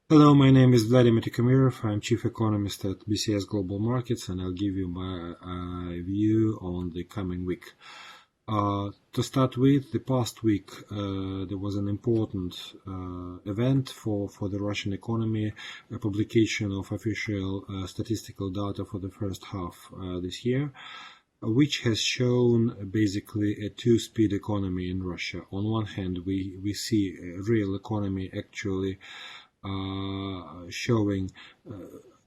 Hello, my name is Vladimir Tikhomirov. I'm Chief Economist at BCS Global Markets, and I'll give you my view on the coming week. To start with, the past week there was an important event for the Russian economy, a publication of official statistical data for the first half this year, which has shown basically a two-speed economy in Russia. On one hand, we see a real economy actually showing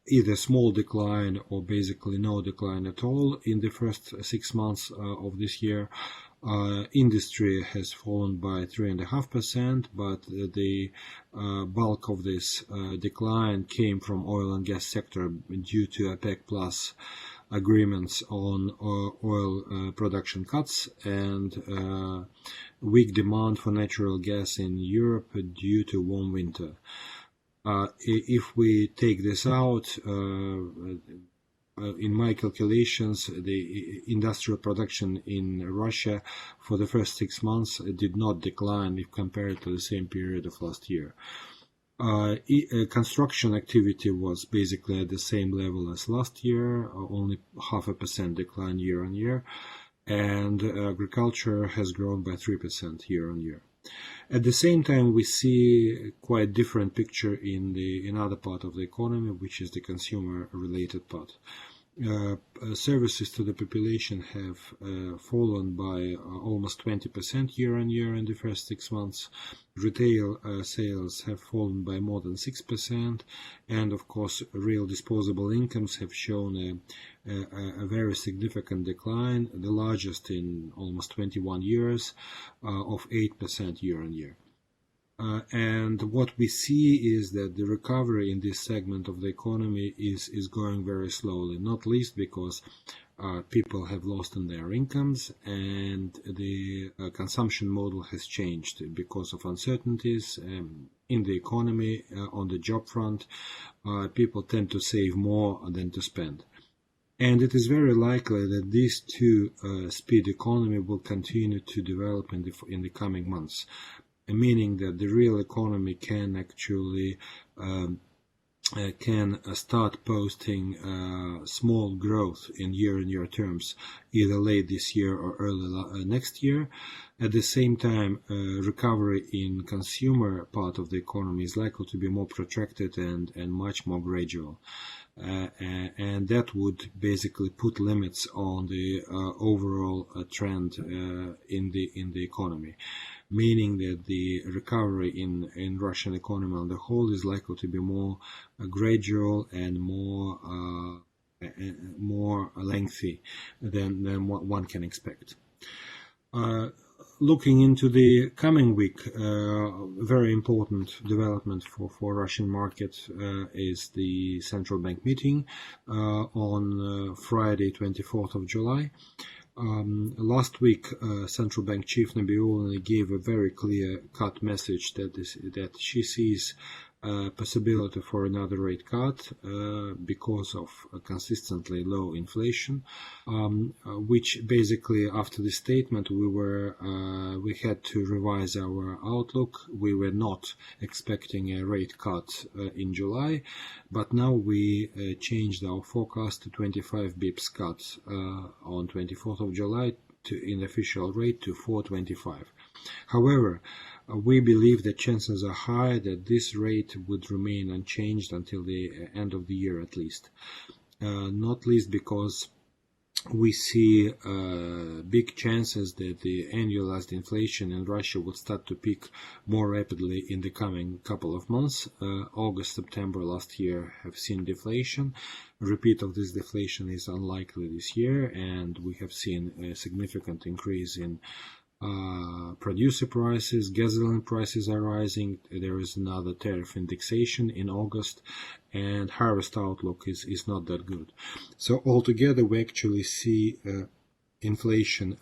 either small decline or basically no decline at all in the first 6 months of this year. Industry has fallen by 3.5%, but the bulk of this decline came from oil and gas sector due to OPEC plus agreements on oil production cuts and weak demand for natural gas in Europe due to warm winter. If we take this out, in my calculations, the industrial production in Russia for the first 6 months did not decline if compared to the same period of last year. Construction activity was basically at the same level as last year, only 0.5% decline year on year, and agriculture has grown by 3% year on year. At the same time, we see quite different picture in other part of the economy, which is the consumer-related part. Services to the population have fallen by almost 20% year on year in the first 6 months. Retail sales have fallen by more than 6%, and of course, real disposable incomes have shown a very significant decline, the largest in almost 21 years, of 8% year on year. And what we see is that the recovery in this segment of the economy is going very slowly, not least because people have lost in their incomes and the consumption model has changed because of uncertainties in the economy. On the job front, people tend to save more than to spend. And it is very likely that this two-speed economy will continue to develop in the coming months, meaning that the real economy can actually can start posting small growth in year-on-year terms, either late this year or early next year. At the same time, recovery in consumer part of the economy is likely to be more protracted and much more gradual. And that would basically put limits on the overall trend in the economy, meaning that the recovery in Russian economy on the whole is likely to be more gradual and more lengthy than what one can expect. Looking into the coming week, very important development for Russian market is the central bank meeting on Friday, 24th of July. Last week, central bank chief Nabiullina gave a very clear-cut message that she sees possibility for another rate cut because of consistently low inflation, which basically after the statement we had to revise our outlook. We were not expecting a rate cut in July, but now we changed our forecast to 25 bips cut on 24th of July in official rate to 4.25. However, we believe that chances are high that this rate would remain unchanged until the end of the year at least. Not least because we see big chances that the annualized inflation in Russia would start to peak more rapidly in the coming couple of months. August, September last year have seen deflation. A repeat of this deflation is unlikely this year, and we have seen a significant increase in producer prices. Gasoline prices are rising. There is another tariff indexation in August, and harvest outlook is not that good. So altogether, we actually see inflation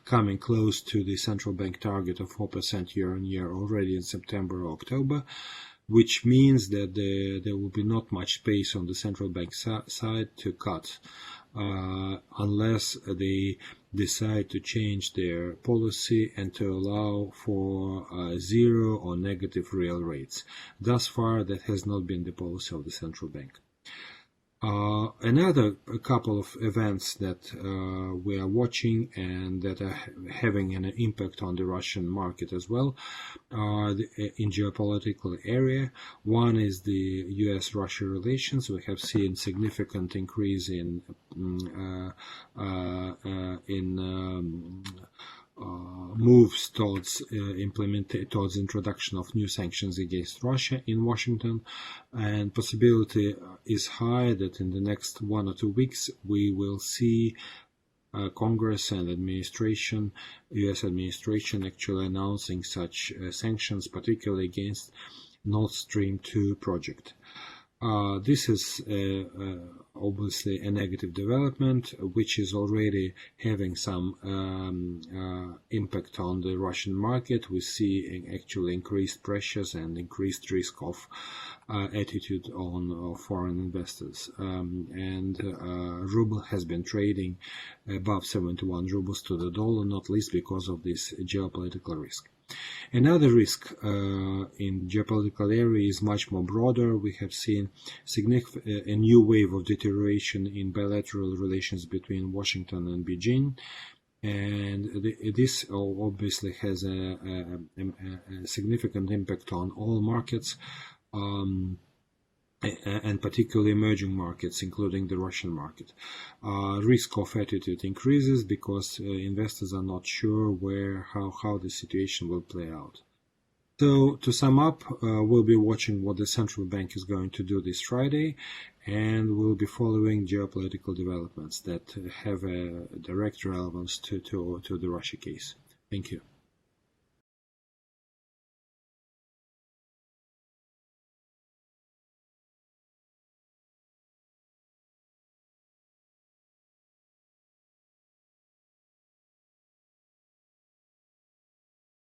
coming close to the central bank target of 4% year on year already in September or October, which means that there will be not much space on the central bank side to cut unless they decide to change their policy and to allow for zero or negative real rates. Thus far, that has not been the policy of the central bank. Another couple of events that we are watching and that are having an impact on the Russian market as well are in geopolitical area. One is the U.S.-Russia relations. We have seen significant increase in moves towards introduction of new sanctions against Russia in Washington, and possibility is high that in the next 1 or 2 weeks we will see Congress and administration, U.S. administration, actually announcing such sanctions, particularly against Nord Stream 2 project. This is obviously a negative development, which is already having some impact on the Russian market. We see actually increased pressures and increased risk of attitude on foreign investors. And ruble has been trading above 71 rubles to the dollar, not least because of this geopolitical risk. Another risk in geopolitical area is much more broader. We have seen a new wave of deterioration in bilateral relations between Washington and Beijing, and this obviously has a significant impact on all markets, and particularly emerging markets, including the Russian market. Risk of attitude increases because investors are not sure how the situation will play out. So to sum up, we'll be watching what the central bank is going to do this Friday, and we'll be following geopolitical developments that have a direct relevance to the Russia case. Thank you.